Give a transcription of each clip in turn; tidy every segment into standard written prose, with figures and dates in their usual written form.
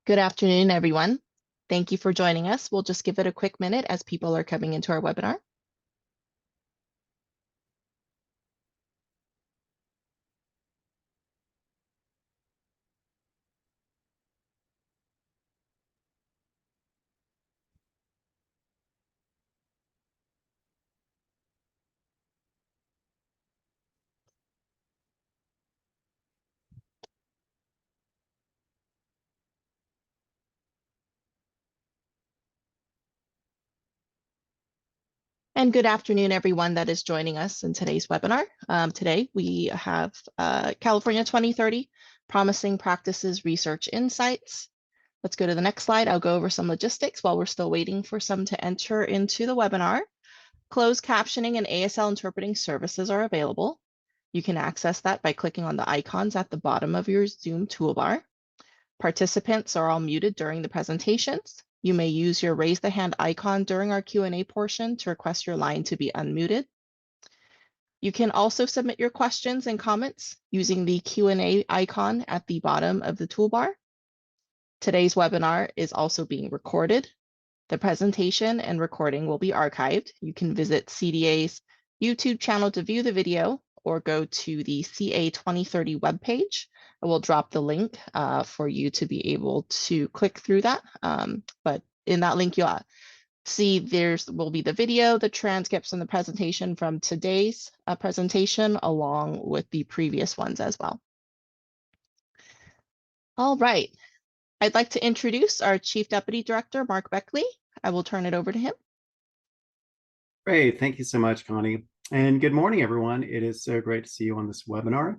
Good afternoon, everyone. Thank you for joining us. We'll just give it a quick minute as people are coming into our webinar. And good afternoon, everyone that is joining us in today's webinar. Today, we have California 2030, Promising Practices Research Insights. Let's go to the next slide. I'll go over some logistics while we're still waiting for some to enter into the webinar. Closed captioning and ASL interpreting services are available. You can access that by clicking on the icons at the bottom of your Zoom toolbar. Participants are all muted during the presentations. You may use your raise the hand icon during our Q&A portion to request your line to be unmuted. You can also submit your questions and comments using the Q&A icon at the bottom of the toolbar. Today's webinar is also being recorded. The presentation and recording will be archived. You can visit CDA's YouTube channel to view the video or go to the CA2030 webpage. I will drop the link for you to be able to click through that. But in that link, you'll see will be the video, the transcripts, and the presentation from today's presentation, along with the previous ones as well. All right. I'd like to introduce our Chief Deputy Director, Mark Beckley. I will turn it over to him. Great. Thank you so much, Connie. And good morning, everyone. It is so great to see you on this webinar.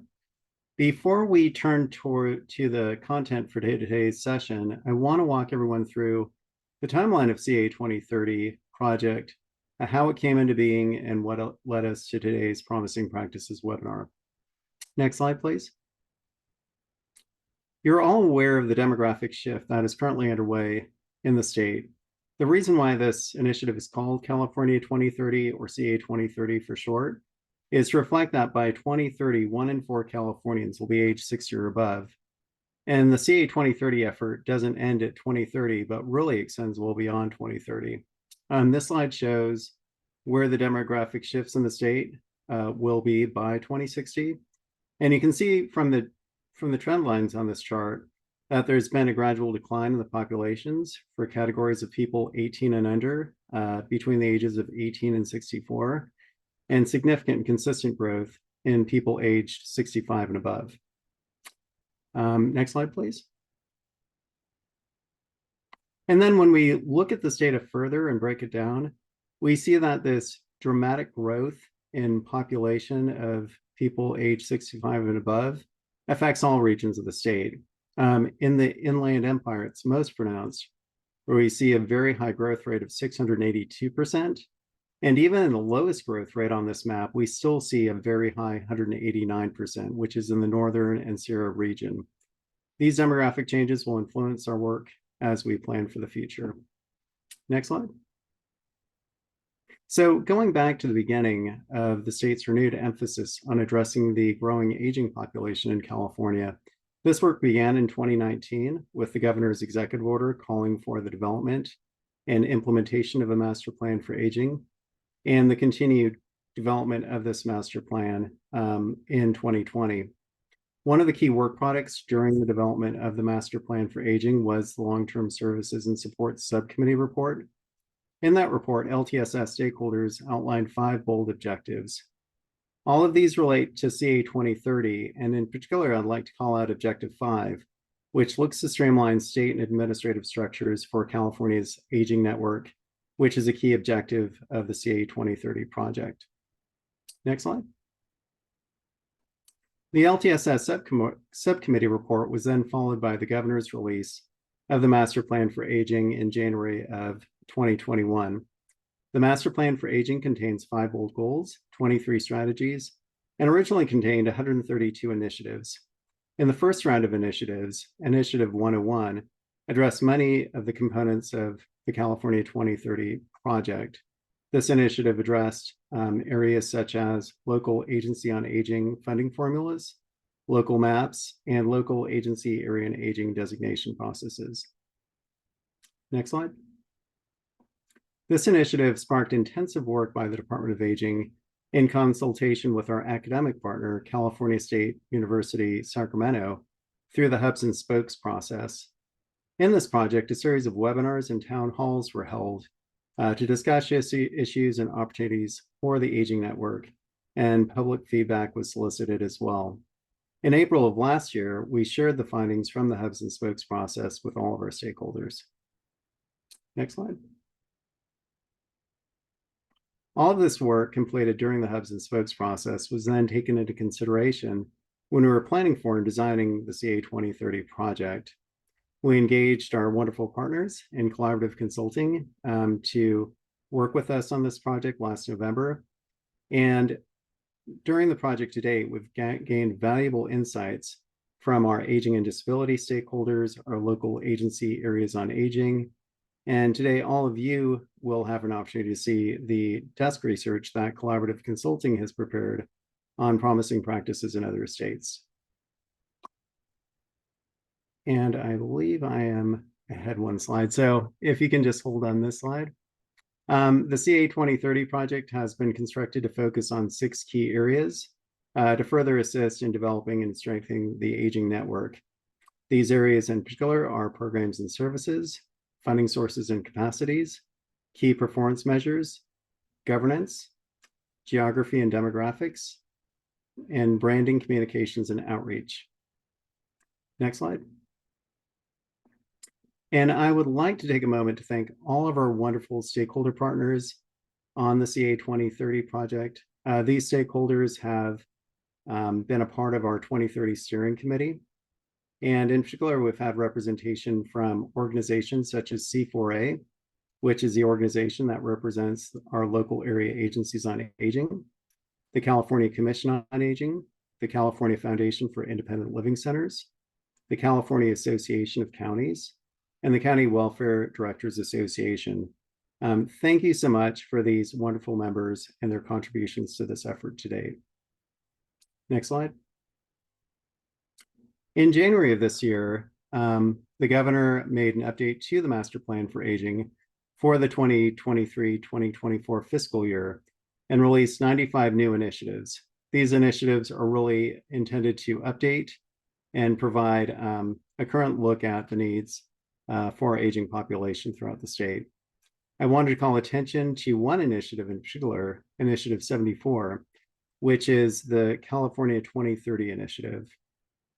Before we turn to the content for today's session, I want to walk everyone through the timeline of CA2030 project, how it came into being, and what led us to today's Promising Practices webinar. Next slide, please. You're all aware of the demographic shift that is currently underway in the state. The reason why this initiative is called California 2030, or CA2030 for short, is to reflect that by 2030, 1 in 4 Californians will be age 60 or above. And the CA2030 effort doesn't end at 2030, but really extends well beyond 2030. This slide shows where the demographic shifts in the state will be by 2060. And you can see from the trend lines on this chart that there's been a gradual decline in the populations for categories of people 18 and under between the ages of 18 and 64, and significant and consistent growth in people aged 65 and above. Next slide, please. And then when we look at this data further and break it down, we see that this dramatic growth in population of people aged 65 and above affects all regions of the state. In the Inland Empire, it's most pronounced, where we see a very high growth rate of 682%. And even in the lowest growth rate on this map, we still see a very high 189%, which is in the Northern and Sierra region. These demographic changes will influence our work as we plan for the future. Next slide. So going back to the beginning of the state's renewed emphasis on addressing the growing aging population in California, this work began in 2019 with the governor's executive order calling for the development and implementation of a master plan for aging, and the continued development of this master plan in 2020. One of the key work products during the development of the master plan for aging was the Long-Term Services and Support Subcommittee report. In that report, LTSS stakeholders outlined 5 bold objectives. All of these relate to CA 2030, and in particular, I'd like to call out Objective 5, which looks to streamline state and administrative structures for California's aging network, which is a key objective of the CA 2030 project. Next slide. The LTSS subcommittee report was then followed by the governor's release of the master plan for aging in January of 2021. The master plan for aging contains 5 bold goals, 23 strategies, and originally contained 132 initiatives. In the first round of initiatives, Initiative 101 addressed many of the components of the California 2030 project. This initiative addressed areas such as local agency on aging funding formulas, local maps, and local agency area and aging designation processes. Next slide. This initiative sparked intensive work by the Department of Aging in consultation with our academic partner, California State University, Sacramento, through the hubs and spokes process. In this project, a series of webinars and town halls were held to discuss issues and opportunities for the Aging Network, and public feedback was solicited as well. In April of last year, we shared the findings from the hubs and spokes process with all of our stakeholders. Next slide. All of this work completed during the hubs and spokes process was then taken into consideration when we were planning for and designing the CA2030 project. We engaged our wonderful partners in collaborative consulting to work with us on this project last November. And during the project to date, we've gained valuable insights from our aging and disability stakeholders, our local agency areas on aging. And today, all of you will have an opportunity to see the desk research that collaborative consulting has prepared on promising practices in other states. And I believe I am ahead one slide. So if you can just hold on this slide. The CA2030 project has been constructed to focus on 6 key areas to further assist in developing and strengthening the aging network. These areas in particular are programs and services, funding sources and capacities, key performance measures, governance, geography and demographics, and branding, communications, and outreach. Next slide. And I would like to take a moment to thank all of our wonderful stakeholder partners on the CA2030 project. These stakeholders have been a part of our 2030 Steering Committee. And in particular, we've had representation from organizations such as C4A, which is the organization that represents our local area agencies on aging, the California Commission on Aging, the California Foundation for Independent Living Centers, the California Association of Counties, and the County Welfare Directors Association. Thank you so much for these wonderful members and their contributions to this effort to date. Next slide. In January of this year, the governor made an update to the master plan for aging for the 2023-2024 fiscal year and released 95 new initiatives. These initiatives are really intended to update and provide a current look at the needs for our aging population throughout the state. I wanted to call attention to one initiative in particular, Initiative 74, which is the California 2030 initiative.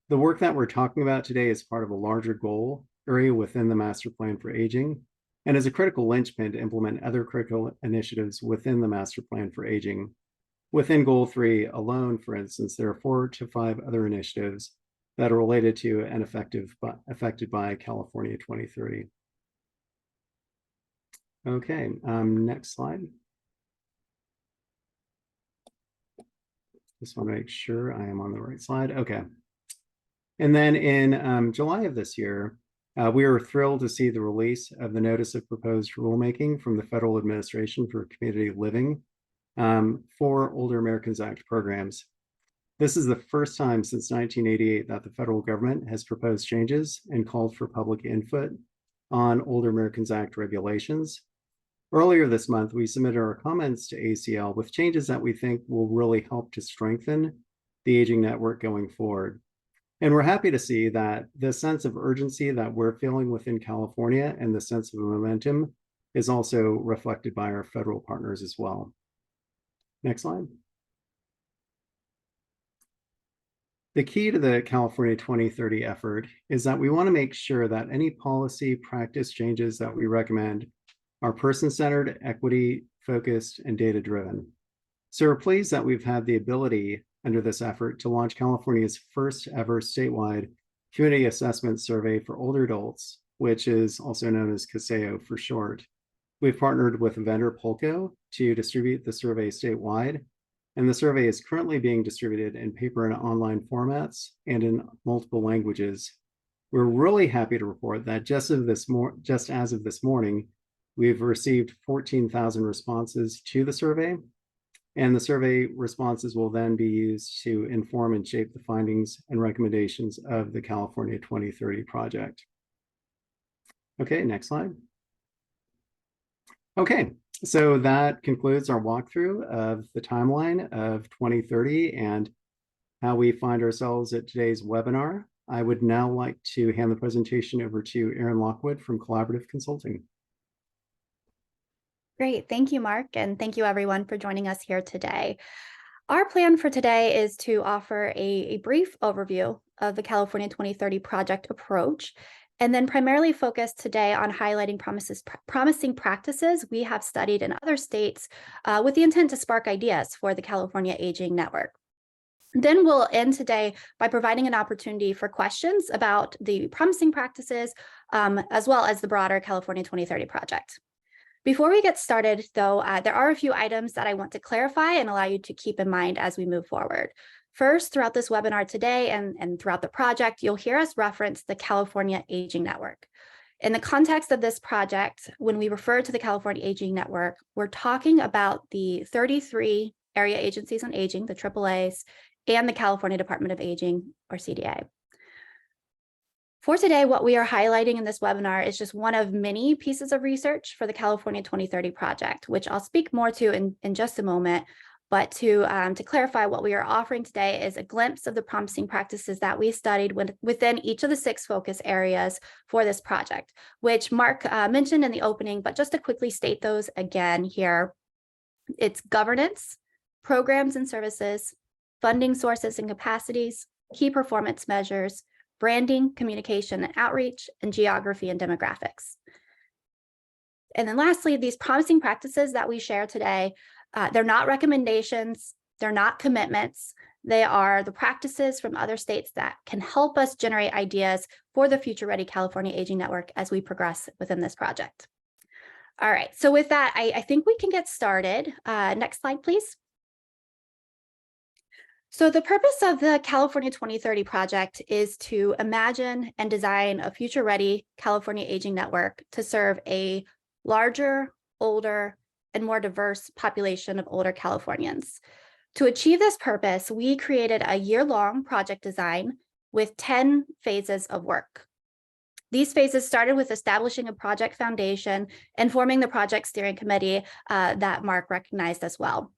The work that we're talking about today is part of a larger goal area within the Master Plan for Aging and is a critical linchpin to implement other critical initiatives within the Master Plan for Aging. Within Goal 3 alone, for instance, there are 4 to 5 other initiatives that are related to and affected by California 2030. Okay, next slide. Just want to make sure I am on the right slide. Okay. And then in July of this year, we were thrilled to see the release of the Notice of Proposed Rulemaking from the Federal Administration for Community Living for Older Americans Act programs. This is the first time since 1988 that the federal government has proposed changes and called for public input on Older Americans Act regulations. Earlier this month, we submitted our comments to ACL with changes that we think will really help to strengthen the aging network going forward. And we're happy to see that the sense of urgency that we're feeling within California and the sense of momentum is also reflected by our federal partners as well. Next slide. The key to the California 2030 effort is that we want to make sure that any policy practice changes that we recommend are person-centered, equity-focused, and data-driven. So we're pleased that we've had the ability under this effort to launch California's first ever statewide community assessment survey for older adults, which is also known as CAO for short. We've partnered with vendor Polko to distribute the survey statewide, and the survey is currently being distributed in paper and online formats and in multiple languages. We're really happy to report that just as of this morning, we've received 14,000 responses to the survey, and the survey responses will then be used to inform and shape the findings and recommendations of the California 2030 project. Okay, next slide. Okay, so that concludes our walkthrough of the timeline of 2030 and how we find ourselves at today's webinar. I would now like to hand the presentation over to Erin Lockwood from Collaborative Consulting. Great, thank you, Mark, and thank you everyone for joining us here today. Our plan for today is to offer a brief overview of the California 2030 project approach, and then primarily focus today on highlighting promising practices we have studied in other states with the intent to spark ideas for the California Aging Network. Then we'll end today by providing an opportunity for questions about the promising practices, as well as the broader California 2030 project. Before we get started, though, there are a few items that I want to clarify and allow you to keep in mind as we move forward. First, throughout this webinar today and throughout the project, you'll hear us reference the California Aging Network. In the context of this project, when we refer to the California Aging Network, we're talking about the 33 area agencies on aging, the AAAs, and the California Department of Aging, or CDA. For today, what we are highlighting in this webinar is just one of many pieces of research for the California 2030 project, which I'll speak more to in just a moment. But to clarify, what we are offering today is a glimpse of the promising practices that we studied within each of the 6 focus areas for this project, which Mark mentioned in the opening, but just to quickly state those again here. It's governance, programs and services, funding sources and capacities, key performance measures, branding, communication and outreach, and geography and demographics. And then lastly, these promising practices that we share today, they're not recommendations, they're not commitments, they are the practices from other states that can help us generate ideas for the Future Ready California Aging Network as we progress within this project. All right, so with that, I think we can get started. Next slide, please. So the purpose of the California 2030 project is to imagine and design a future-ready California Aging Network to serve a larger, older, and more diverse population of older Californians. To achieve this purpose, we created a year-long project design with 10 phases of work. These phases started with establishing a project foundation and forming the project steering committee that Mark recognized as well.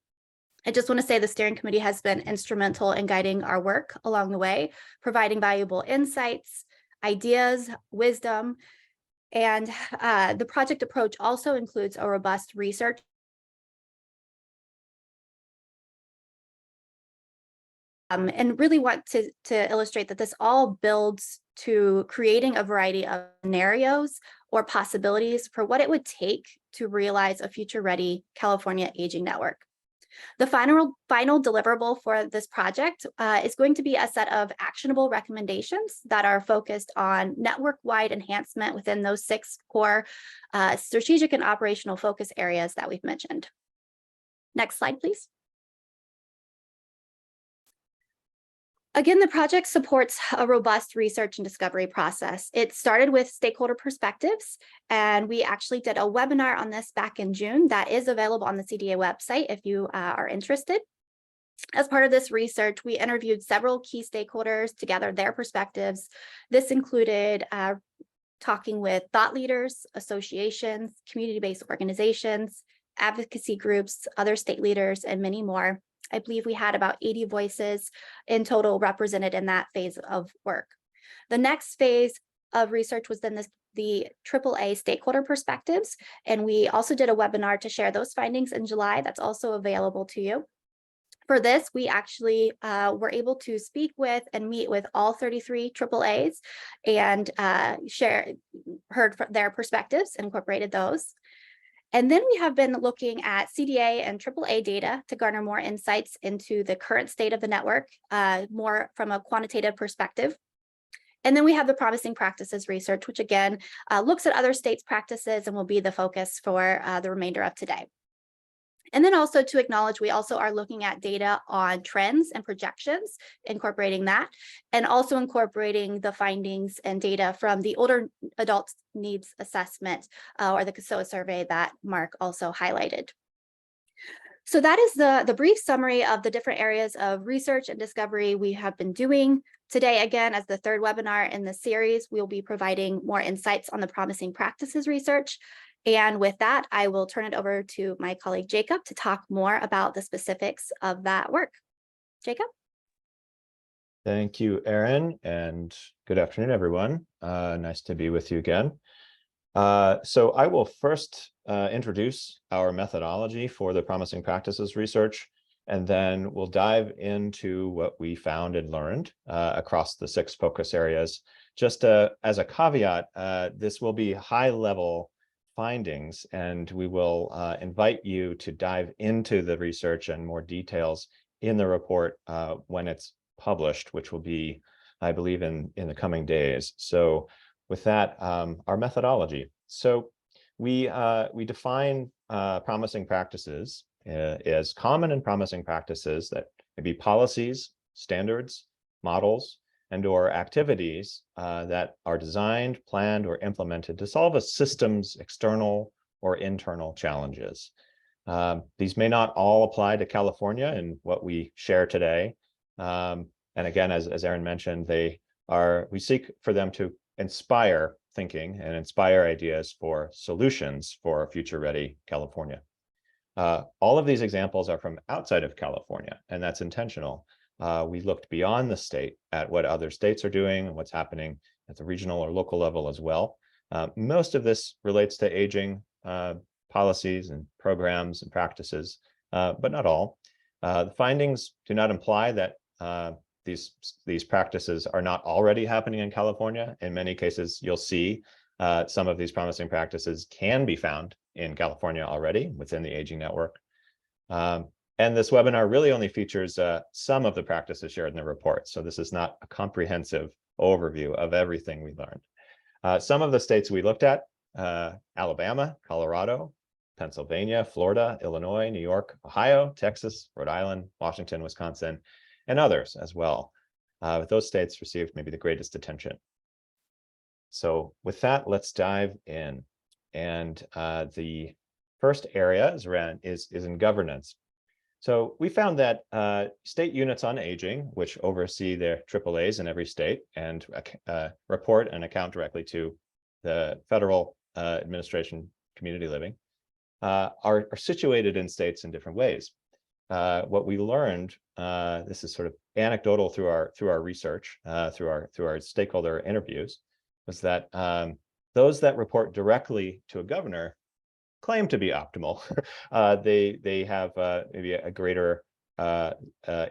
I just want to say the steering committee has been instrumental in guiding our work along the way, providing valuable insights, ideas, wisdom, and the project approach also includes a robust research and really want to illustrate that this all builds to creating a variety of scenarios or possibilities for what it would take to realize a future-ready California Aging Network. The final deliverable for this project is going to be a set of actionable recommendations that are focused on network-wide enhancement within those 6 core strategic and operational focus areas that we've mentioned. Next slide, please. Again, the project supports a robust research and discovery process. It started with stakeholder perspectives, and we actually did a webinar on this back in June that is available on the CDA website if you are interested. As part of this research, we interviewed several key stakeholders to gather their perspectives. This included talking with thought leaders, associations, community-based organizations, advocacy groups, other state leaders, and many more. I believe we had about 80 voices in total represented in that phase of work. The next phase of research was then the AAA stakeholder perspectives, and we also did a webinar to share those findings in July. That's also available to you. For this, we actually were able to speak with and meet with all 33 AAAs and heard their perspectives, incorporated those. And then we have been looking at CDA and AAA data to garner more insights into the current state of the network, more from a quantitative perspective. And then we have the promising practices research, which again looks at other states' practices and will be the focus for the remainder of today. And then also to acknowledge, we also are looking at data on trends and projections, incorporating that, and also incorporating the findings and data from the Older Adults Needs Assessment or the CAOA survey that Mark also highlighted. So that is the brief summary of the different areas of research and discovery we have been doing. Today, again, as the 3rd webinar in the series, we'll be providing more insights on the promising practices research. And with that, I will turn it over to my colleague Jacob to talk more about the specifics of that work. Jacob? Thank you, Erin, and good afternoon, everyone. Nice to be with you again. So I will first introduce our methodology for the promising practices research, and then we'll dive into what we found and learned across the 6 focus areas. Just as a caveat, this will be high-level findings, and we will invite you to dive into the research and more details in the report when it's published, which will be, I believe, in the coming days. So with that, our methodology. So we define promising practices as common and promising practices that may be policies, standards, models, and/or activities that are designed, planned, or implemented to solve a system's external or internal challenges. These may not all apply to California in what we share today. And again, as Erin mentioned, we seek for them to inspire thinking and inspire ideas for solutions for a future-ready California. All of these examples are from outside of California, and that's intentional. We looked beyond the state at what other states are doing and what's happening at the regional or local level as well. Most of this relates to aging policies and programs and practices, but not all. The findings do not imply that these practices are not already happening in California. In many cases, you'll see some of these promising practices can be found in California already within the aging network. And this webinar really only features some of the practices shared in the report. So this is not a comprehensive overview of everything we learned. Some of the states we looked at, Alabama, Colorado, Pennsylvania, Florida, Illinois, New York, Ohio, Texas, Rhode Island, Washington, Wisconsin, and others as well. Those states received maybe the greatest attention. So with that, let's dive in. And the first area is in governance. So we found that state units on aging, which oversee their AAAs in every state and report and account directly to the Federal Administration Community Living, are situated in states in different ways. What we learned, this is sort of anecdotal through our research, through our stakeholder interviews, was that those that report directly to a governor claim to be optimal. They have maybe a greater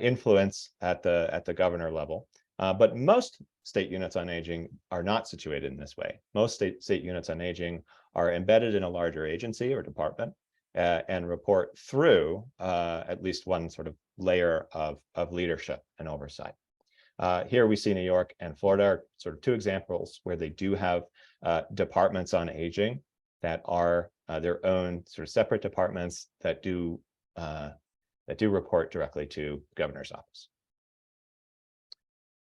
influence at the governor level. But most state units on aging are not situated in this way. Most state units on aging are embedded in a larger agency or department and report through at least one sort of layer of leadership and oversight. Here we see New York and Florida are sort of 2 examples where they do have departments on aging that are their own sort of separate departments that do report directly to the governor's office.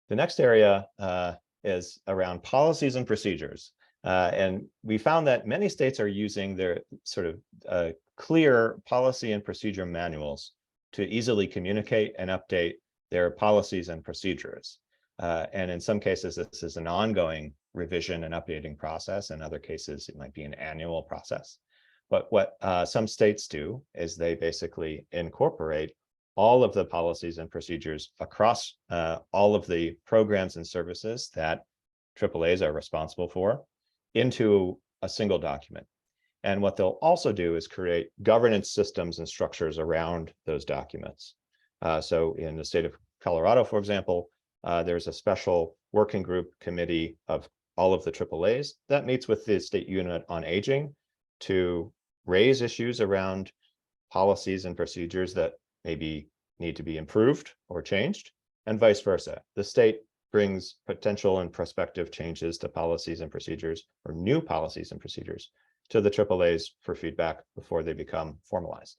The next area is around policies and procedures. And we found that many states are using their sort of clear policy and procedure manuals to easily communicate and update their policies and procedures. And in some cases, this is an ongoing revision and updating process. In other cases, it might be an annual process. But what some states do is they basically incorporate all of the policies and procedures across all of the programs and services that AAAs are responsible for into a single document. And what they'll also do is create governance systems and structures around those documents. So in the state of Colorado, for example, there's a special working group committee of all of the AAAs that meets with the state unit on aging to raise issues around policies and procedures that maybe need to be improved or changed, and vice versa. The state brings potential and prospective changes to policies and procedures, or new policies and procedures, to the AAAs for feedback before they become formalized.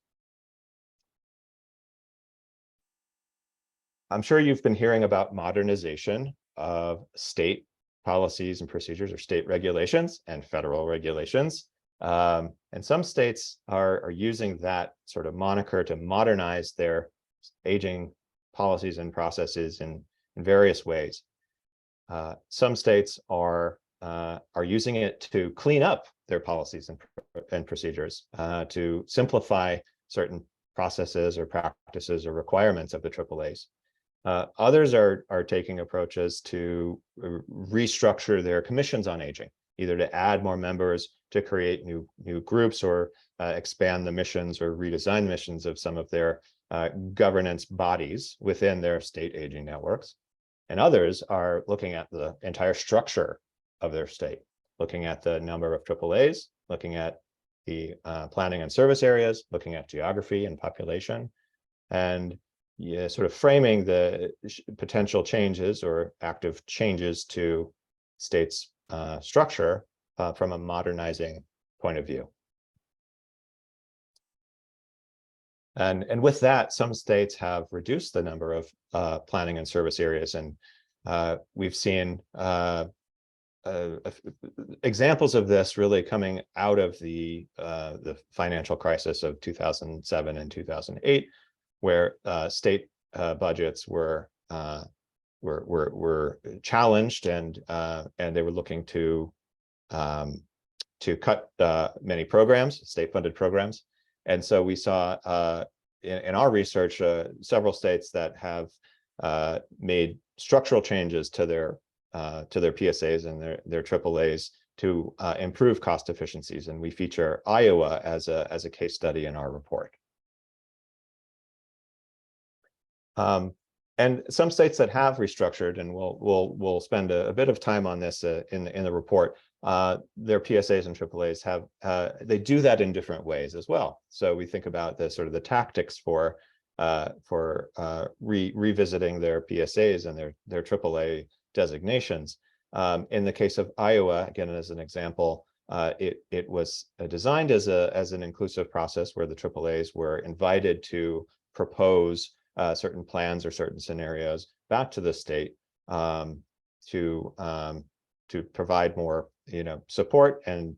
I'm sure you've been hearing about modernization of state policies and procedures, or state regulations and federal regulations. And some states are using that sort of moniker to modernize their aging policies and processes in various ways. Some states are are using it to clean up their policies and procedures, to simplify certain processes or practices or requirements of the AAAs. Others are taking approaches to restructure their commissions on aging, either to add more members, to create new groups, or expand the missions or redesign the missions of some of their governance bodies within their state aging networks. And others are looking at the entire structure of their state, looking at the number of AAAs, looking at the planning and service areas, looking at geography and population, and sort of framing the potential changes or active changes to states' structure from a modernizing point of view. And with that, some states have reduced the number of planning and service areas, and we've seen examples of this really coming out of the financial crisis of 2007 and 2008, where state budgets were challenged, and they were looking to cut many programs, state-funded programs. And so we saw in our research several states that have made structural changes to their PSAs and their AAAs to improve cost efficiencies, and we feature Iowa as a case study in our report. And some states that have restructured, and we'll spend a bit of time on this in the report, their PSAs and AAAs have they do that in different ways as well. So we think about the sort of the tactics for revisiting their PSAs and their AAA designations. In the case of Iowa, again as an example, it was designed as an inclusive process where the AAAs were invited to propose certain plans or certain scenarios back to the state to provide more support and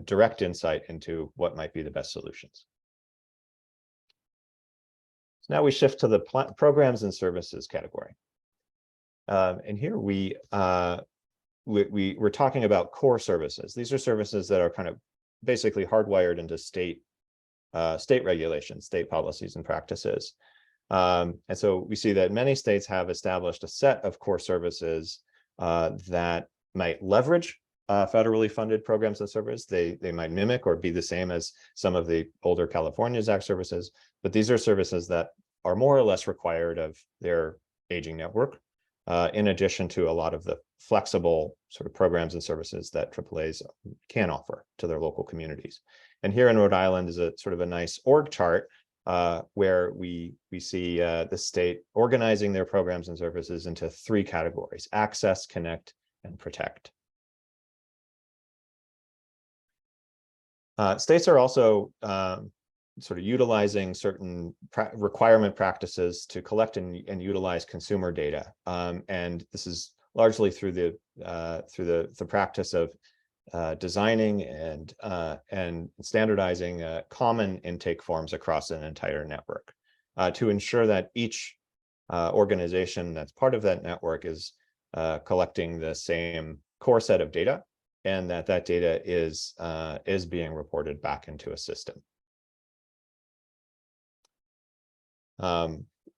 direct insight into what might be the best solutions. So now we shift to the programs and services category. And here we're talking about core services. These are services that are kind of basically hardwired into state regulations, state policies and practices. And so we see that many states have established a set of core services that might leverage federally funded programs and services. They might mimic or be the same as some of the older California's Act services, but these are services that are more or less required of their aging network, in addition to a lot of the flexible sort of programs and services that AAAs can offer to their local communities. And here in Rhode Island is a sort of a nice org chart where we see the state organizing their programs and services into three categories: access, connect, and protect. States are also sort of utilizing certain requirement practices to collect and utilize consumer data, and this is largely through the practice of designing and standardizing common intake forms across an entire network to ensure that each organization that's part of that network is collecting the same core set of data, and that data is being reported back into a system.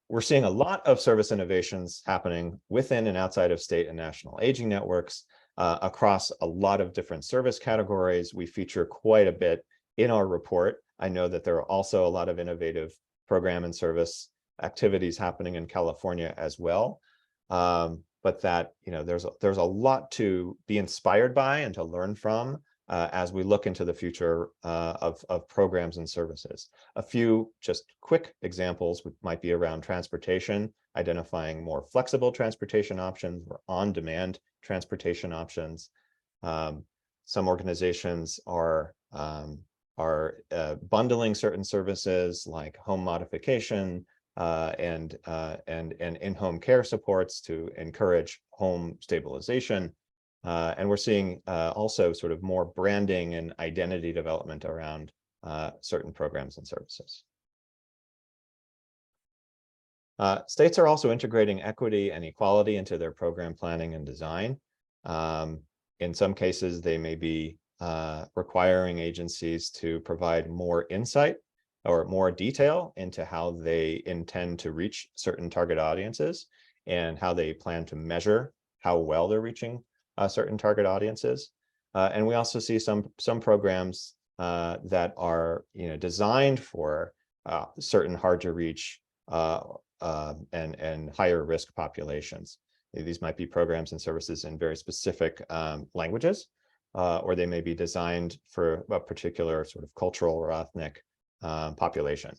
We're seeing a lot of service innovations happening within and outside of state and national aging networks across a lot of different service categories. We feature quite a bit in our report. I know that there are also a lot of innovative program and service activities happening in California as well. But that, there's a lot to be inspired by and to learn from as we look into the future of programs and services. A few just quick examples might be around transportation, identifying more flexible transportation options or on-demand transportation options. Some organizations are bundling certain services like home modification and in-home care supports to encourage home stabilization. And we're seeing also sort of more branding and identity development around certain programs and services. States are also integrating equity and equality into their program planning and design. In some cases, they may be requiring agencies to provide more insight or more detail into how they intend to reach certain target audiences and how they plan to measure how well they're reaching certain target audiences. And we also see some programs that are designed for certain hard to reach and higher risk populations. These might be programs and services in very specific languages, or they may be designed for a particular sort of cultural or ethnic population.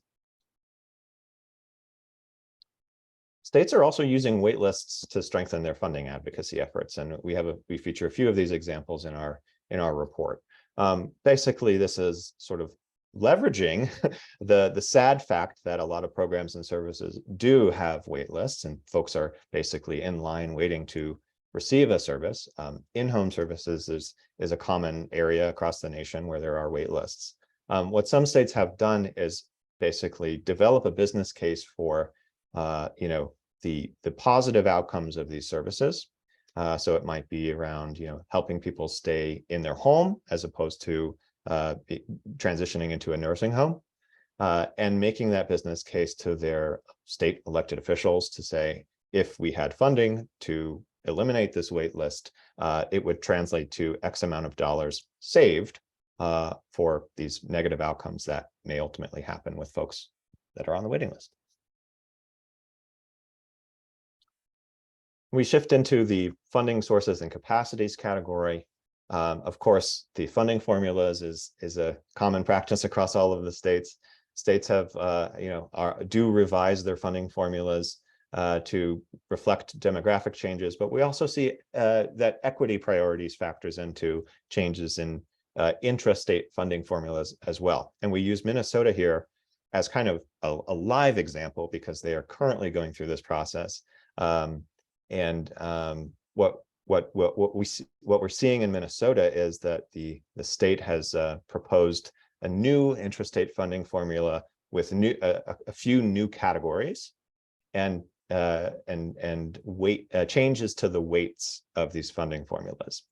States are also using wait lists to strengthen their funding advocacy efforts, and we feature a few of these examples in our report. Basically, this is sort of leveraging the sad fact that a lot of programs and services do have wait lists, and folks are basically in line waiting to receive a service. In-home services is a common area across the nation where there are wait lists. What some states have done is basically develop a business case for the positive outcomes of these services. So it might be around helping people stay in their home as opposed to transitioning into a nursing home, and making that business case to their state elected officials to say, if we had funding to eliminate this wait list, it would translate to X amount of dollars saved for these negative outcomes that may ultimately happen with folks that are on the waiting list. We shift into the funding sources and capacities category. Of course, the funding formulas is a common practice across all of the states. States have, do revise their funding formulas to reflect demographic changes, but we also see that equity priorities factors into changes in intrastate funding formulas as well. And we use Minnesota here as kind of a live example because they are currently going through this process. What we're seeing in Minnesota is that the state has proposed a new intrastate funding formula with a few new categories and changes to the weights of these funding formulas.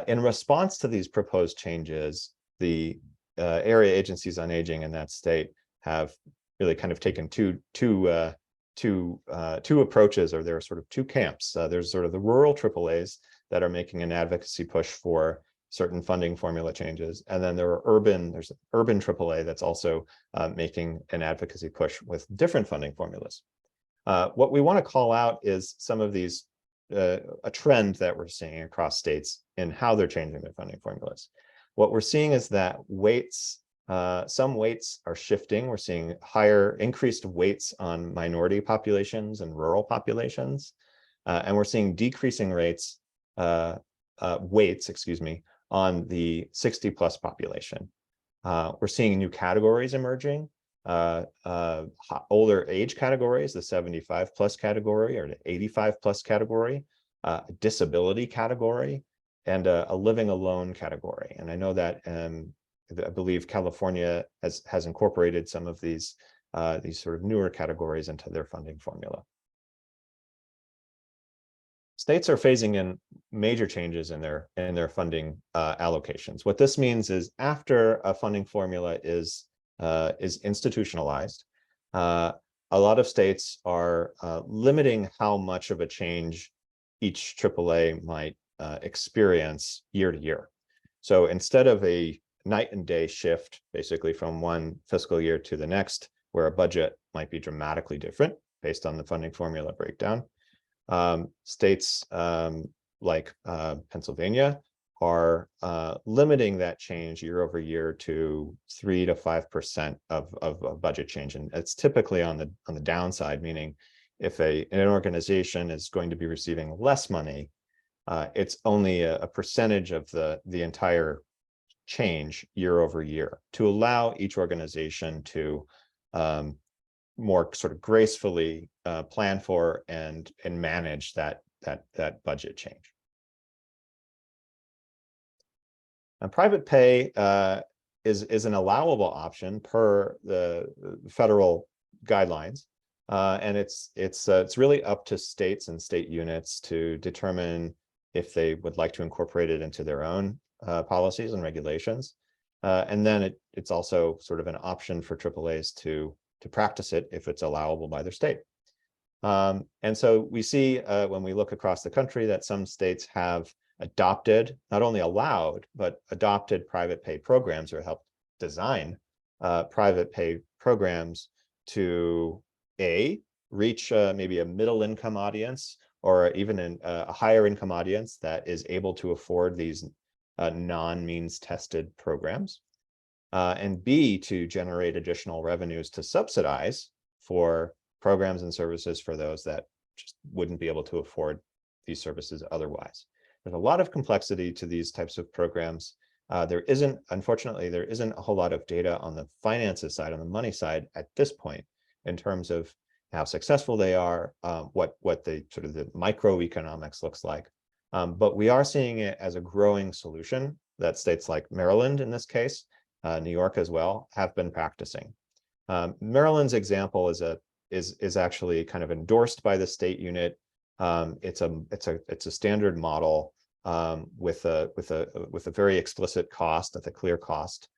In response to these proposed changes, the area agencies on aging in that state have really kind of taken two approaches, or there are sort of two camps. There's sort of the rural AAAs that are making an advocacy push for certain funding formula changes, and then there's urban AAA that's also making an advocacy push with different funding formulas. What we want to call out is some of these, a trend that we're seeing across states in how they're changing their funding formulas. What we're seeing is that weights, some weights are shifting. We're seeing increased weights on minority populations and rural populations. And we're seeing decreasing weights, on the 60+ population. We're seeing new categories emerging, older age categories, the 75+ category or the 85+ category, disability category, and a living alone category. And I know that I believe California has incorporated some of these sort of newer categories into their funding formula. States are phasing in major changes in their funding allocations. What this means is after a funding formula is institutionalized, a lot of states are limiting how much of a change each AAA might experience year to year. So instead of a night and day shift, basically from one fiscal year to the next, where a budget might be dramatically different based on the funding formula breakdown, states like Pennsylvania are limiting that change year over year to 3 to 5% of budget change, and it's typically on the downside, meaning if an organization is going to be receiving less money, it's only a percentage of the entire change year over year, to allow each organization to more sort of gracefully plan for and manage that budget change. And private pay is an allowable option per the federal guidelines, and it's really up to states and state units to determine if they would like to incorporate it into their own policies and regulations. And then it's also sort of an option for AAAs to practice it if it's allowable by their state. And so we see when we look across the country that some states have adopted, not only allowed, but adopted private pay programs or helped design private pay programs to reach maybe a middle income audience or even a higher income audience that is able to afford these non-means tested programs, and B, to generate additional revenues to subsidize for programs and services for those that just wouldn't be able to afford these services otherwise. There's a lot of complexity to these types of programs. Unfortunately, there isn't a whole lot of data on the finances side, on the money side at this point, in terms of how successful they are, what the sort of the microeconomics looks like. But we are seeing it as a growing solution that states like Maryland, in this case, New York as well, have been practicing. Maryland's example is actually kind of endorsed by the state unit. It's a standard model with a very explicit cost, at a clear cost,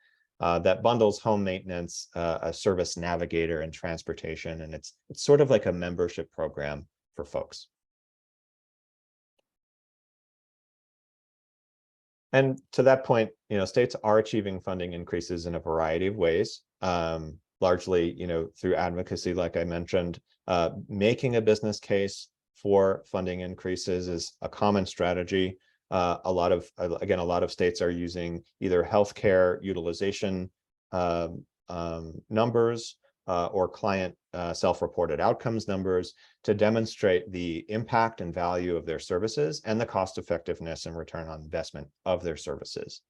that bundles home maintenance, a service navigator, and transportation, and it's sort of like a membership program for folks. And to that point, states are achieving funding increases in a variety of ways, largely, through advocacy, like I mentioned. Making a business case for funding increases is a common strategy. A lot of states are using either healthcare utilization numbers or client self-reported outcomes numbers to demonstrate the impact and value of their services and the cost effectiveness and return on investment of their services.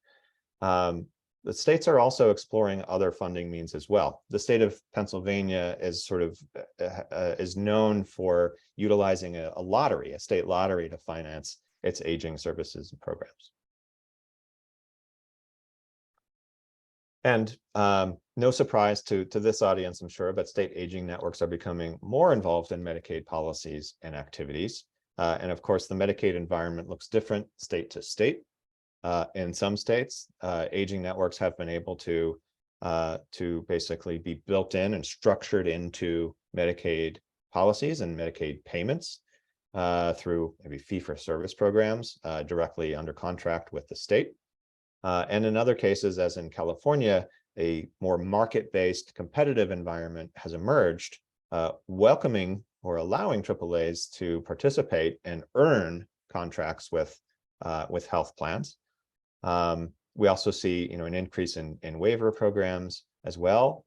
The states are also exploring other funding means as well. The state of Pennsylvania is is known for utilizing a state lottery to finance its aging services and programs. And no surprise to this audience, I'm sure, but state aging networks are becoming more involved in Medicaid policies and activities. And of course, the Medicaid environment looks different state to state. In some states, aging networks have been able to basically be built in and structured into Medicaid policies and Medicaid payments through maybe fee-for-service programs directly under contract with the state. And in other cases, as in California, a more market-based competitive environment has emerged, welcoming or allowing AAAs to participate and earn contracts with health plans. We also see, an increase in waiver programs as well,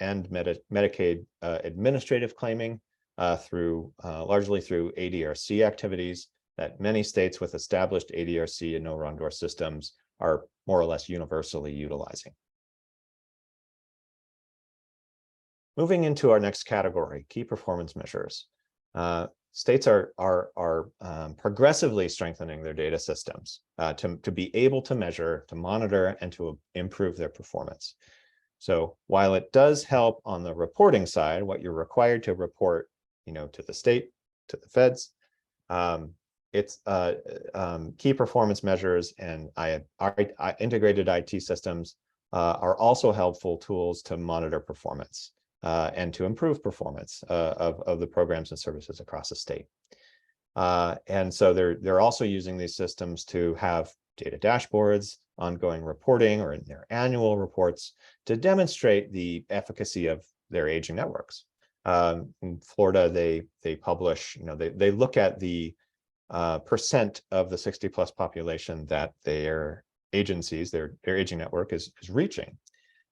and Medicaid administrative claiming largely through ADRC activities that many states with established ADRC and no-run-door systems are more or less universally utilizing. Moving into our next category, key performance measures. States are progressively strengthening their data systems to be able to measure, to monitor, and to improve their performance. So while it does help on the reporting side, what you're required to report, to the state, to the feds, it's key performance measures and integrated IT systems are also helpful tools to monitor performance and to improve performance of the programs and services across the state. And so they're also using these systems to have data dashboards, ongoing reporting, or in their annual reports to demonstrate the efficacy of their aging networks. In Florida, they publish, they look at the percent of the 60+ population that their agencies, their aging network is reaching.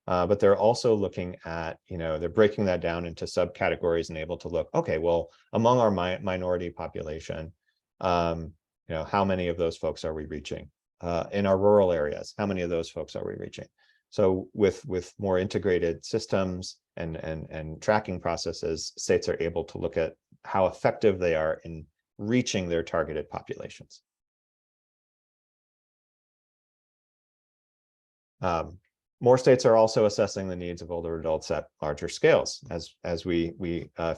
But they're also looking at, they're breaking that down into subcategories and able to look, okay, well, among our minority population, how many of those folks are we reaching? In our rural areas, how many of those folks are we reaching? So with more integrated systems and tracking processes, states are able to look at how effective they are in reaching their targeted populations. More states are also assessing the needs of older adults at larger scales. As we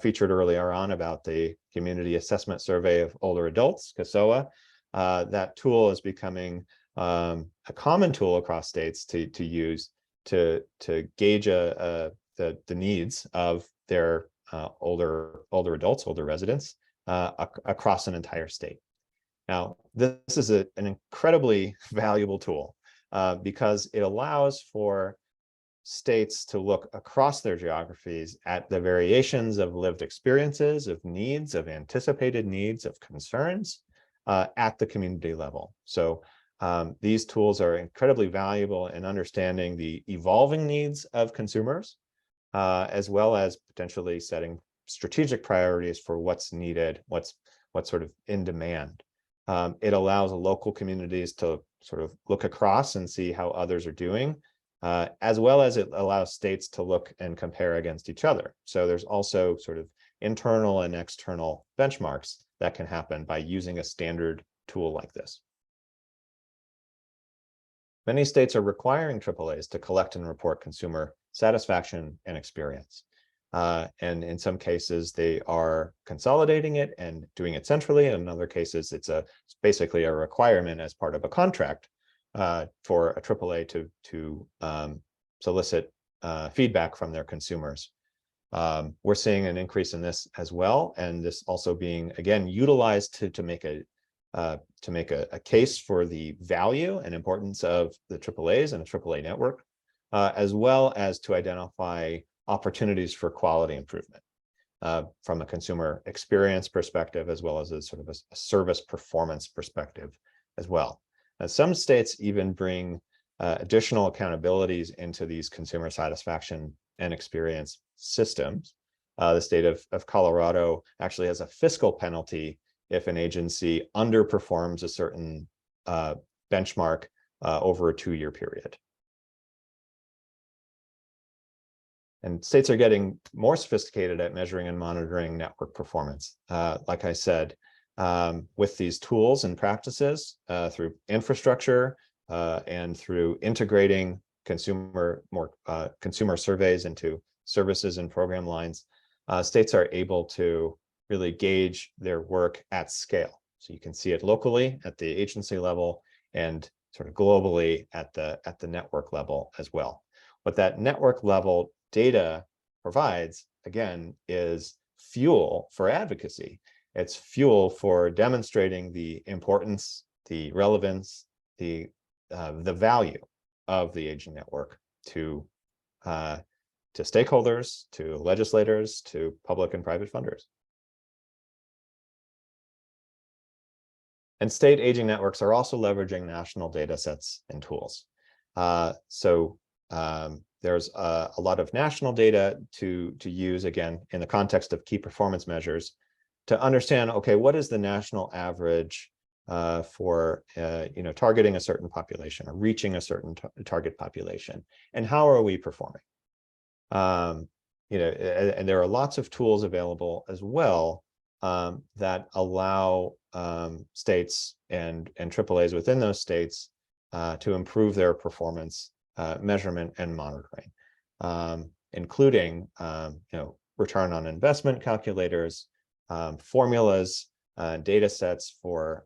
featured earlier on about the Community Assessment Survey of Older Adults, CAOA, that tool is becoming a common tool across states to use to gauge the needs of their older adults, older residents across an entire state. Now, this is an incredibly valuable tool because it allows for states to look across their geographies at the variations of lived experiences, of needs, of anticipated needs, of concerns at the community level. So these tools are incredibly valuable in understanding the evolving needs of consumers, as well as potentially setting strategic priorities for what's needed, what's sort of in demand. It allows local communities to sort of look across and see how others are doing, as well as it allows states to look and compare against each other. So there's also sort of internal and external benchmarks that can happen by using a standard tool like this. Many states are requiring AAAs to collect and report consumer satisfaction and experience. And in some cases, they are consolidating it and doing it centrally. In other cases, it's basically a requirement as part of a contract for a AAA to solicit feedback from their consumers. We're seeing an increase in this as well, and this also being again utilized to make a case for the value and importance of the AAAs and a AAA network, as well as to identify opportunities for quality improvement from a consumer experience perspective, as well as a sort of a service performance perspective as well. Some states even bring additional accountabilities into these consumer satisfaction and experience systems. The state of Colorado actually has a fiscal penalty if an agency underperforms a certain benchmark over a 2-year period. And states are getting more sophisticated at measuring and monitoring network performance. Like I said, with these tools and practices through infrastructure and through integrating consumer surveys into services and program lines, states are able to really gauge their work at scale. So you can see it locally at the agency level and sort of globally at the network level as well. What that network level data provides, again, is fuel for advocacy. It's fuel for demonstrating the importance, the relevance, the value of the aging network to stakeholders, to legislators, to public and private funders. And state aging networks are also leveraging national data sets and tools. There's a lot of national data to use, again, in the context of key performance measures to understand, okay, what is the national average for targeting a certain population or reaching a certain target population, and how are we performing? And there are lots of tools available as well that allow states and AAAs within those states to improve their performance measurement and monitoring, including return on investment calculators, formulas, data sets for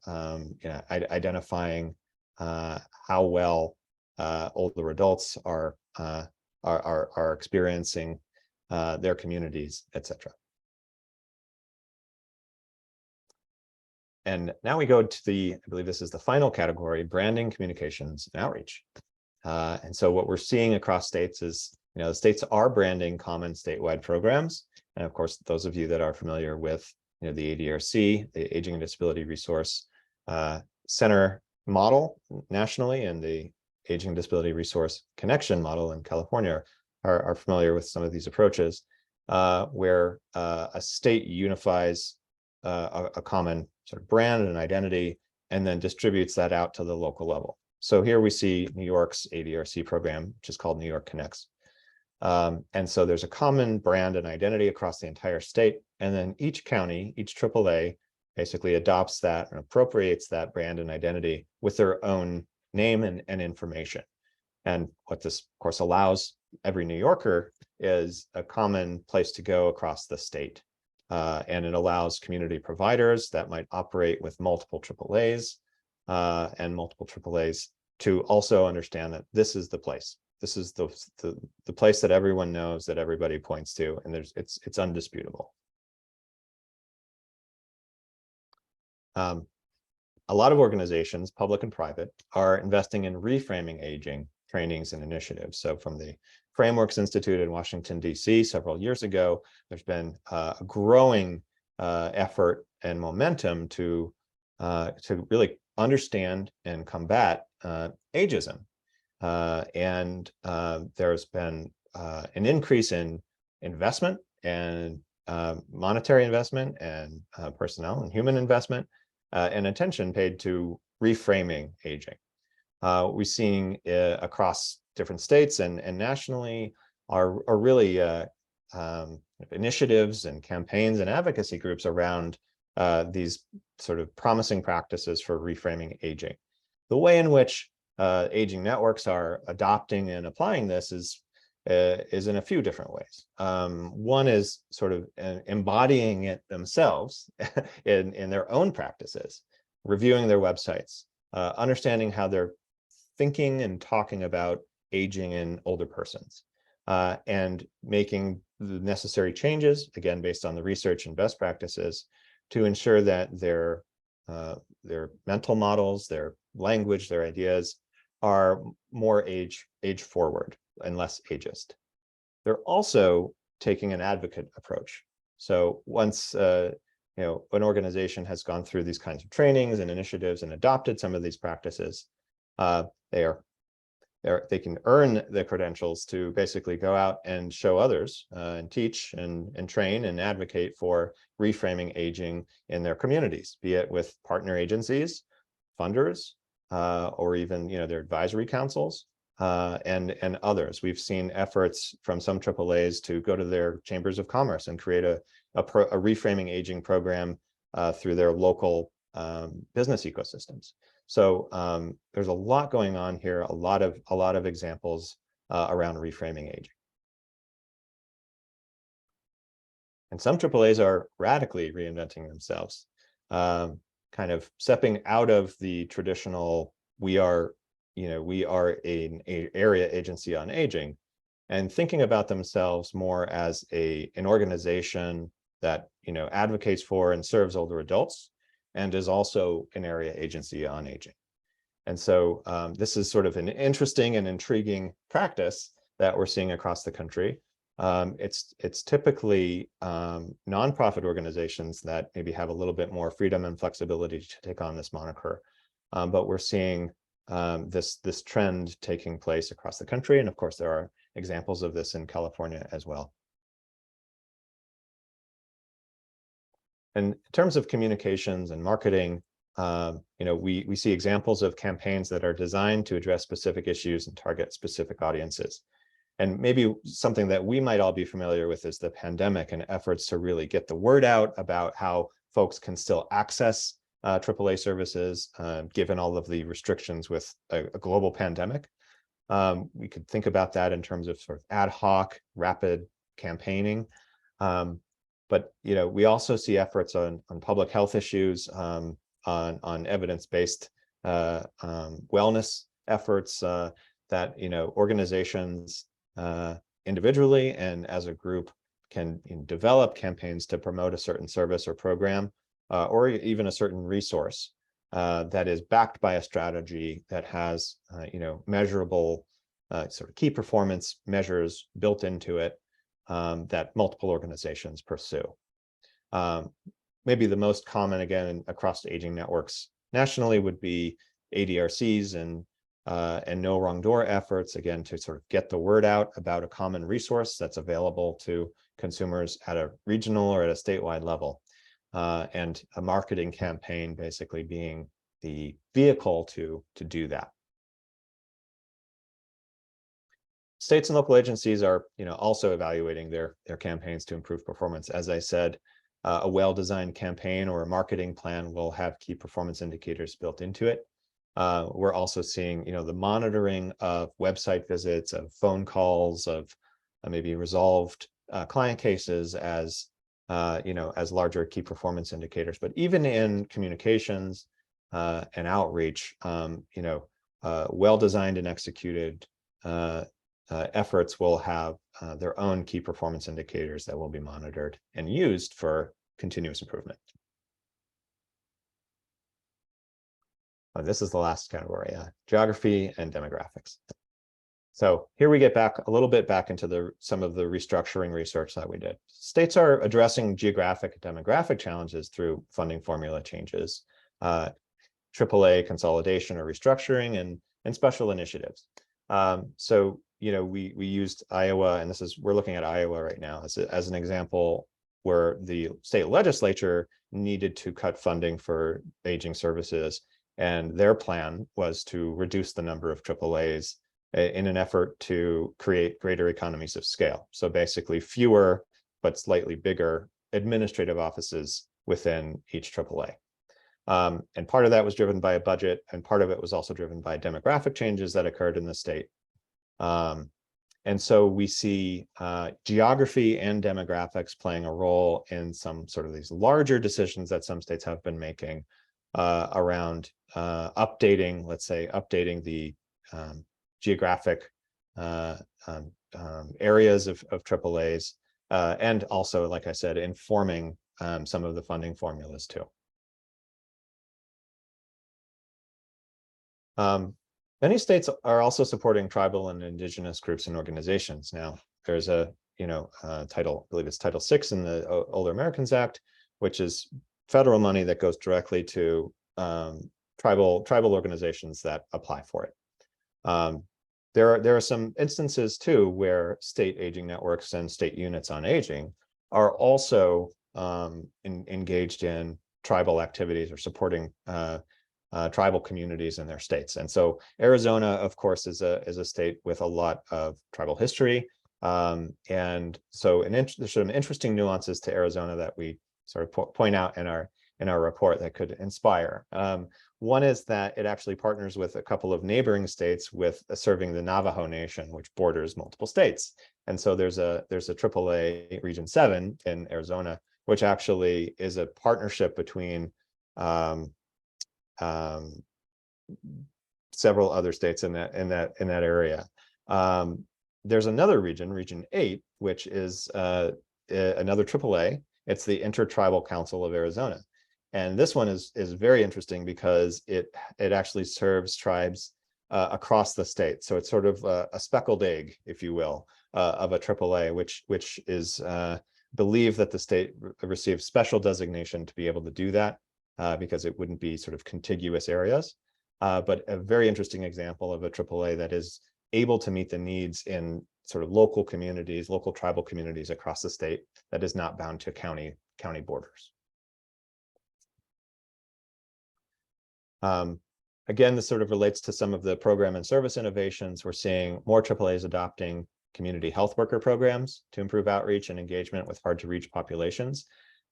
identifying how well older adults are experiencing their communities, etc. And now we go to I believe this is the final category, branding, communications, and outreach. And so what we're seeing across states is, the states are branding common statewide programs. And of course, those of you that are familiar with the ADRC, the Aging and Disability Resource Center model nationally, and the Aging and Disability Resource Connection model in California are familiar with some of these approaches, where a state unifies a common sort of brand and identity, and then distributes that out to the local level. So here we see New York's ADRC program, which is called New York Connects. And so there's a common brand and identity across the entire state. And then each county, each AAA basically adopts that and appropriates that brand and identity with their own name and information. And what this, of course, allows every New Yorker is a common place to go across the state. And it allows community providers that might operate with multiple AAAs and multiple AAAs to also understand that this is the place. This is the place that everyone knows, that everybody points to, and it's undisputable. A lot of organizations, public and private, are investing in reframing aging trainings and initiatives. So from the Frameworks Institute in Washington, D.C. several years ago, there's been a growing effort and momentum to really understand and combat ageism. And there's been an increase in investment and monetary investment and personnel and human investment and attention paid to reframing aging. We're seeing across different states and nationally are really initiatives and campaigns and advocacy groups around these sort of promising practices for reframing aging. The way in which aging networks are adopting and applying this is in a few different ways. One is sort of embodying it themselves in their own practices, reviewing their websites, understanding how they're thinking and talking about aging in older persons, and making the necessary changes, again, based on the research and best practices, to ensure that their mental models, their language, their ideas are more age forward and less ageist. They're also taking an advocate approach. So once an organization has gone through these kinds of trainings and initiatives and adopted some of these practices, they can earn the credentials to basically go out and show others and teach and train and advocate for reframing aging in their communities, be it with partner agencies, funders, or even their advisory councils, and others. We've seen efforts from some AAAs to go to their chambers of commerce and create a reframing aging program through their local business ecosystems. So there's a lot going on here, a lot of examples around reframing aging. And some AAAs are radically reinventing themselves, kind of stepping out of the traditional we are an area agency on aging, and thinking about themselves more as an organization that advocates for and serves older adults, and is also an area agency on aging. And so this is sort of an interesting and intriguing practice that we're seeing across the country. It's typically nonprofit organizations that maybe have a little bit more freedom and flexibility to take on this moniker. But we're seeing this trend taking place across the country. And of course, there are examples of this in California as well. And in terms of communications and marketing, we see examples of campaigns that are designed to address specific issues and target specific audiences. And maybe something that we might all be familiar with is the pandemic and efforts to really get the word out about how folks can still access AAA services, given all of the restrictions with a global pandemic. We could think about that in terms of sort of ad hoc, rapid campaigning. But we also see efforts on public health issues, on evidence-based wellness efforts that organizations individually and as a group can develop campaigns to promote a certain service or program, or even a certain resource that is backed by a strategy that has measurable sort of key performance measures built into it that multiple organizations pursue. Maybe the most common, again, across aging networks nationally would be ADRCs and no wrong door efforts, again, to sort of get the word out about a common resource that's available to consumers at a regional or at a statewide level. And a marketing campaign basically being the vehicle to do that. States and local agencies are also evaluating their campaigns to improve performance. As I said, a well-designed campaign or a marketing plan will have key performance indicators built into it. We're also seeing the monitoring of website visits, of phone calls, of maybe resolved client cases as larger key performance indicators. But even in communications, and outreach, well-designed and executed efforts will have their own key performance indicators that will be monitored and used for continuous improvement. This is the last category, geography and demographics. So here we get back a little bit back into some of the restructuring research that we did. States are addressing geographic and demographic challenges through funding formula changes, AAA consolidation or restructuring, and special initiatives. So we used Iowa, and we're looking at Iowa right now as an example where the state legislature needed to cut funding for aging services, and their plan was to reduce the number of AAAs in an effort to create greater economies of scale. So basically fewer but slightly bigger administrative offices within each AAA. And part of that was driven by a budget, and part of it was also driven by demographic changes that occurred in the state. And so we see geography and demographics playing a role in some sort of these larger decisions that some states have been making around updating, let's say, updating the geographic areas of AAAs, and also, like I said, informing some of the funding formulas too. Many states are also supporting tribal and indigenous groups and organizations. Now, there's a title, I believe it's Title VI in the Older Americans Act, which is federal money that goes directly to tribal organizations that apply for it. There are some instances too where state aging networks and state units on aging are also engaged in tribal activities or supporting tribal communities in their states. And so Arizona, of course, is a state with a lot of tribal history. And so there's some interesting nuances to Arizona that we sort of point out in our report that could inspire. One is that it actually partners with a couple of neighboring states with serving the Navajo Nation, which borders multiple states. And so there's a AAA Region 7 in Arizona, which actually is a partnership between several other states in that area. There's another region, Region 8, which is another AAA. It's the Intertribal Council of Arizona. And this one is very interesting because it actually serves tribes across the state. So it's sort of a speckled egg, if you will, of a AAA, which is believed that the state received special designation to be able to do that because it wouldn't be sort of contiguous areas. But a very interesting example of a AAA that is able to meet the needs in sort of local communities, local tribal communities across the state that is not bound to county borders. Again, this sort of relates to some of the program and service innovations. We're seeing more AAAs adopting community health worker programs to improve outreach and engagement with hard to reach populations.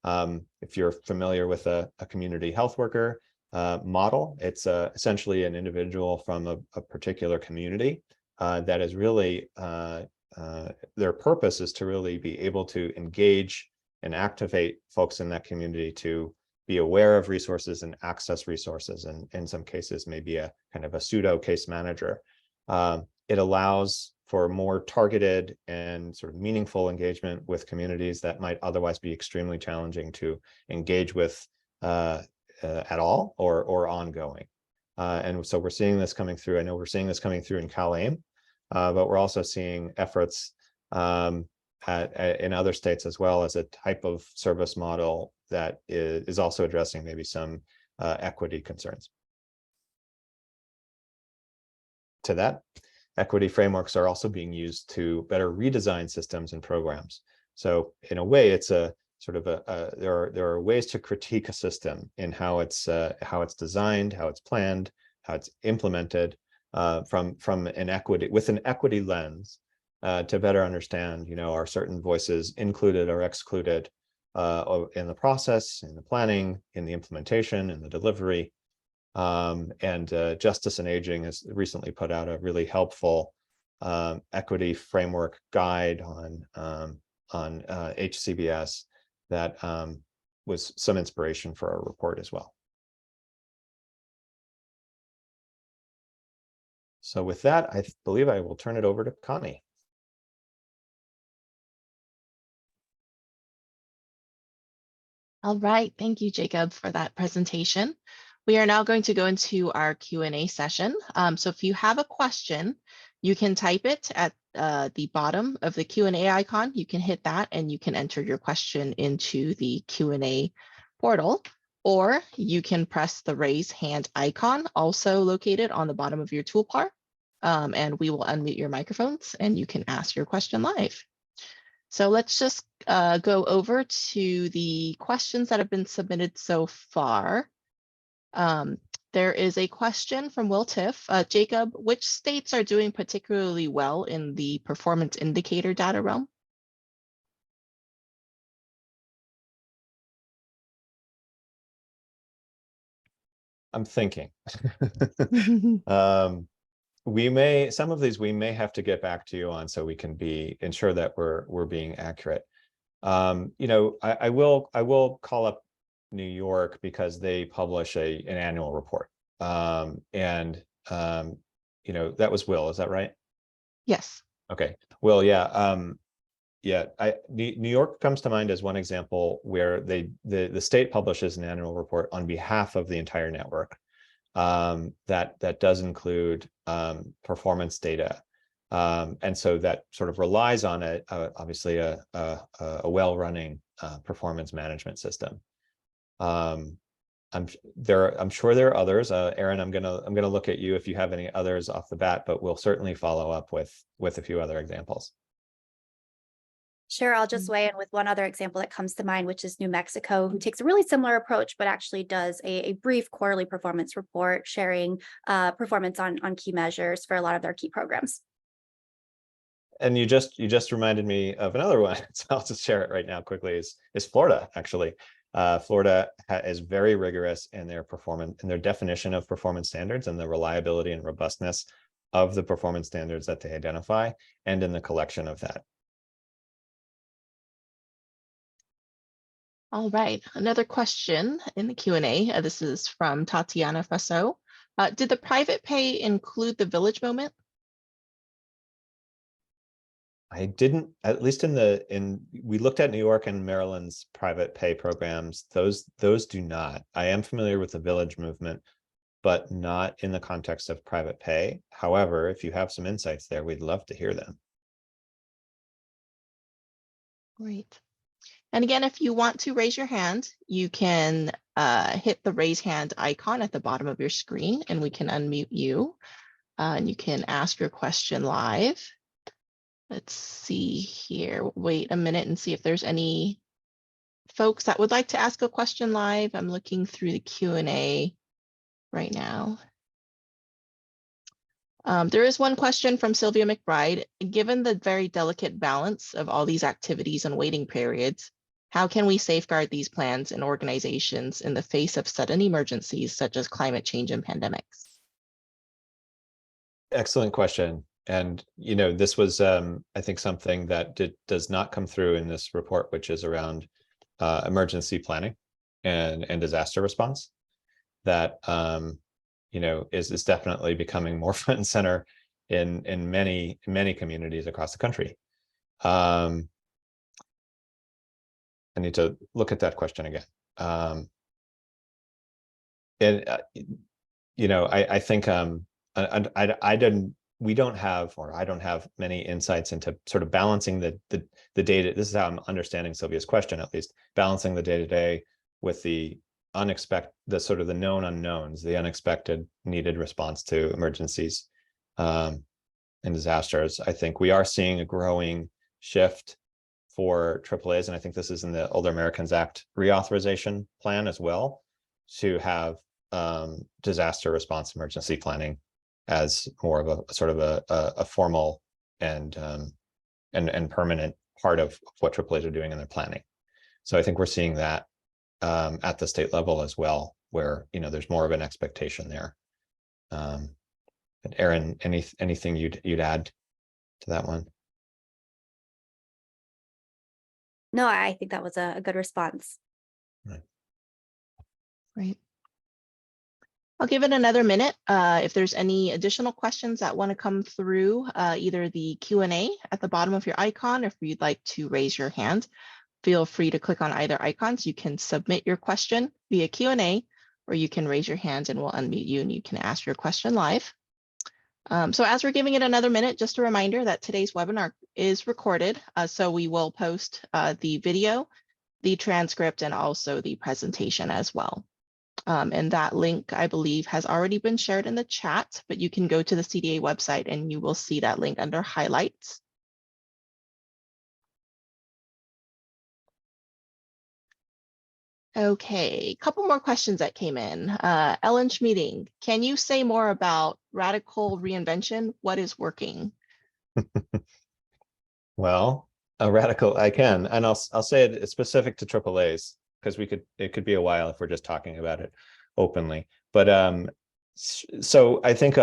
If you're familiar with a community health worker model, it's essentially an individual from a particular community that is really, their purpose is to really be able to engage and activate folks in that community to be aware of resources and access resources, and in some cases maybe a kind of a pseudo case manager. It allows for more targeted and sort of meaningful engagement with communities that might otherwise be extremely challenging to engage with at all or ongoing. And so we're seeing this coming through. I know we're seeing this coming through in CalAIM, but we're also seeing efforts in other states as well as a type of service model that is also addressing maybe some equity concerns. To that, equity frameworks are also being used to better redesign systems and programs. So in a way, it's a sort of there are ways to critique a system in how it's designed, how it's planned, how it's implemented from an equity lens to better understand, are certain voices included or excluded in the process, in the planning, in the implementation, in the delivery. And Justice and Aging has recently put out a really helpful equity framework guide on HCBS that was some inspiration for our report as well. So with that, I believe I will turn it over to Connie. All right, thank you, Jacob, for that presentation. We are now going to go into our Q&A session. So if you have a question, you can type it at the bottom of the Q&A icon. You can hit that and you can enter your question into the Q&A portal, or you can press the raise hand icon, also located on the bottom of your toolbar, and we will unmute your microphones and you can ask your question live. So let's just go over to the questions that have been submitted so far. There is a question from Will Tiff. Jacob, which states are doing particularly well in the performance indicator data realm? I'm thinking. Some of these we may have to get back to you on so we can ensure that we're being accurate. You know, I will call up New York because they publish an annual report. You know, that was Will, is that right? Yes. Okay. Will, yeah. Yeah, New York comes to mind as one example where the state publishes an annual report on behalf of the entire network. That does include performance data. And so that sort of relies on obviously a well-running performance management system. I'm sure there are others. Aaron, I'm gonna look at you if you have any others off the bat, but we'll certainly follow up with a few other examples. Sure, I'll just weigh in with one other example that comes to mind, which is New Mexico, who takes a really similar approach, but actually does a brief quarterly performance report sharing performance on key measures for a lot of their key programs. And you just reminded me of another one, so I'll just share it right now quickly, is Florida, actually. Florida is very rigorous in their definition of performance standards and the reliability and robustness of the performance standards that they identify, and in the collection of that. All right, another question in the Q&A. This is from Tatiana Faso. Did the private pay include the village moment? I didn't, at least we looked at New York and Maryland's private pay programs. Those do not. I am familiar with the village movement, but not in the context of private pay. However, if you have some insights there, we'd love to hear them. Great. And again, if you want to raise your hand, you can hit the raise hand icon at the bottom of your screen and we can unmute you and you can ask your question live. Let's see here. Wait a minute and see if there's any folks that would like to ask a question live. I'm looking through the Q&A right now. There is one question from Sylvia McBride. Given the very delicate balance of all these activities and waiting periods, how can we safeguard these plans and organizations in the face of sudden emergencies such as climate change and pandemics? Excellent question. And, you know, this was, I think, something that does not come through in this report, which is around emergency planning and disaster response. That, you know, is definitely becoming more front and center in many communities across the country. I need to look at that question again. You know, I think we don't have, or I don't have many insights into sort of balancing the data. This is how I'm understanding Sylvia's question, at least, balancing the day-to-day with the sort of the known unknowns, the unexpected needed response to emergencies and disasters. I think we are seeing a growing shift for AAAs, and I think this is in the Older Americans Act reauthorization plan as well, to have disaster response emergency planning as more of a sort of a formal and permanent part of what AAAs are doing in their planning. So I think we're seeing that at the state level as well, where, you know, there's more of an expectation there. And Aaron, anything you'd add to that one? No, I think that was a good response. Right. Great. I'll give it another minute. If there's any additional questions that want to come through, either the Q&A at the bottom of your icon, or if you'd like to raise your hand, feel free to click on either icons. You can submit your question via Q&A, or you can raise your hand and we'll unmute you and you can ask your question live. So as we're giving it another minute, just a reminder that today's webinar is recorded. So we will post the video, the transcript, and also the presentation as well. And that link, I believe, has already been shared in the chat, but you can go to the CDA website and you will see that link under highlights. Okay, a couple more questions that came in. Ellen Schmeeding, can you say more about radical reinvention? What is working? Well, a radical, I can, and I'll say it's specific to AAAs, because it could be a while if we're just talking about it openly. But so I think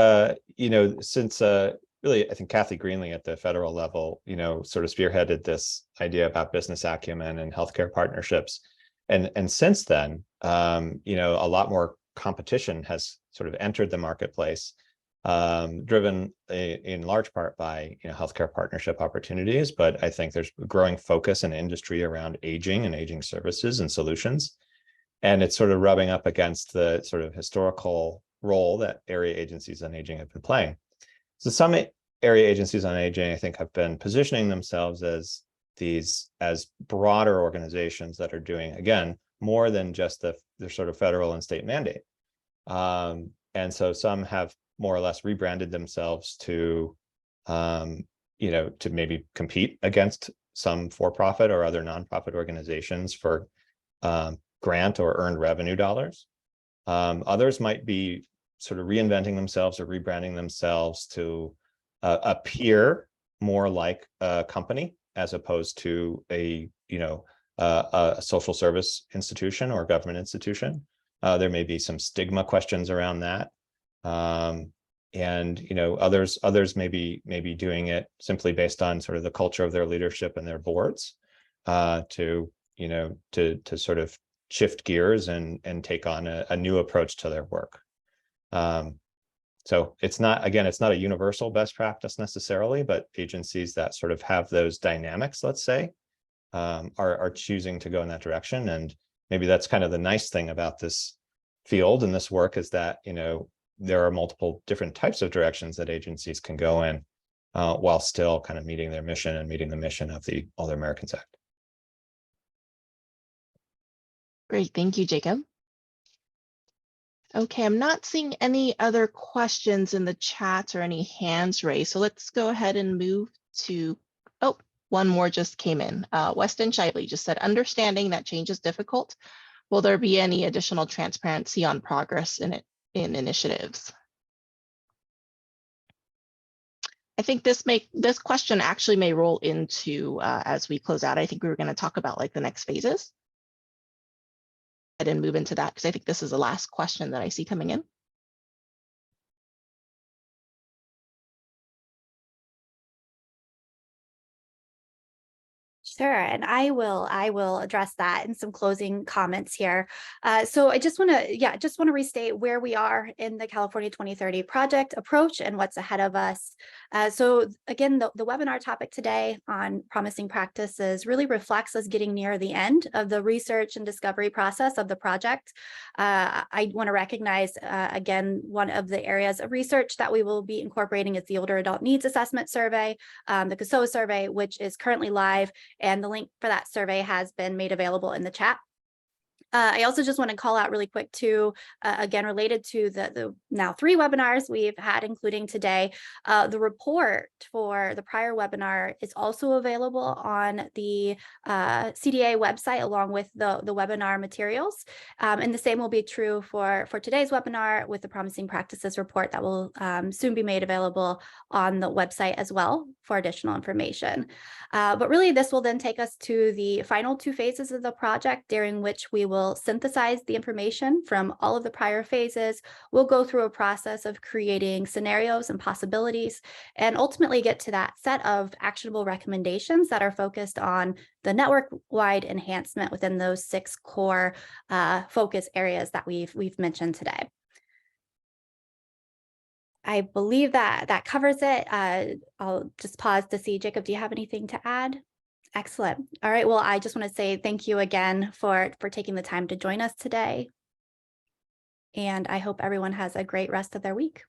since really I think Kathy Greenlee at the federal level sort of spearheaded this idea about business acumen and healthcare partnerships, and since then a lot more competition has sort of entered the marketplace, driven in large part by healthcare partnership opportunities. But I think there's a growing focus in industry around aging and aging services and solutions. And it's sort of rubbing up against the sort of historical role that area agencies on aging have been playing. So some area agencies on aging, I think, have been positioning themselves as broader organizations that are doing, again, more than just the sort of federal and state mandate. And so some have more or less rebranded themselves to maybe compete against some for-profit or other nonprofit organizations for grant or earned revenue dollars. Others might be sort of reinventing themselves or rebranding themselves to appear more like a company as opposed to a social service institution or government institution. There may be some stigma questions around that. And others may be doing it simply based on sort of the culture of their leadership and their boards, to sort of shift gears and take on a new approach to their work. So it's not a universal best practice necessarily, but agencies that sort of have those dynamics, let's say, are choosing to go in that direction. And maybe that's kind of the nice thing about this field and this work, is that there are multiple different types of directions that agencies can go in, while still kind of meeting their mission and meeting the mission of the Older Americans Act. Great, thank you, Jacob. Okay, I'm not seeing any other questions in the chat or any hands raised. So let's go ahead and move to, one more just came in. Weston Shively just said, understanding that change is difficult, will there be any additional transparency on progress in initiatives? I think this question actually may roll into as we close out. I think we were going to talk about like the next phases. I didn't move into that because I think this is the last question that I see coming in. Sure, and I will address that in some closing comments here. So I just want to restate where we are in the California 2030 project approach and what's ahead of us. So again, the webinar topic today on promising practices really reflects us getting near the end of the research and discovery process of the project. I want to recognize again, one of the areas of research that we will be incorporating is the Older Adult Needs Assessment Survey, the CAOA survey, which is currently live. And the link for that survey has been made available in the chat. I also just want to call out really quick too, again, related to the now 3 webinars we've had, including today. The report for the prior webinar is also available on the CDA website, along with the webinar materials. And the same will be true for today's webinar with the Promising Practices report that will soon be made available on the website as well for additional information. But really, this will then take us to the final 2 phases of the project, during which we will synthesize the information from all of the prior phases. We'll go through a process of creating scenarios and possibilities, and ultimately get to that set of actionable recommendations that are focused on the network-wide enhancement within those 6 core focus areas that we've mentioned today. I believe that covers it. I'll just pause to see, Jacob, do you have anything to add? Excellent. All right. Well, I just want to say thank you again for taking the time to join us today. And I hope everyone has a great rest of their week.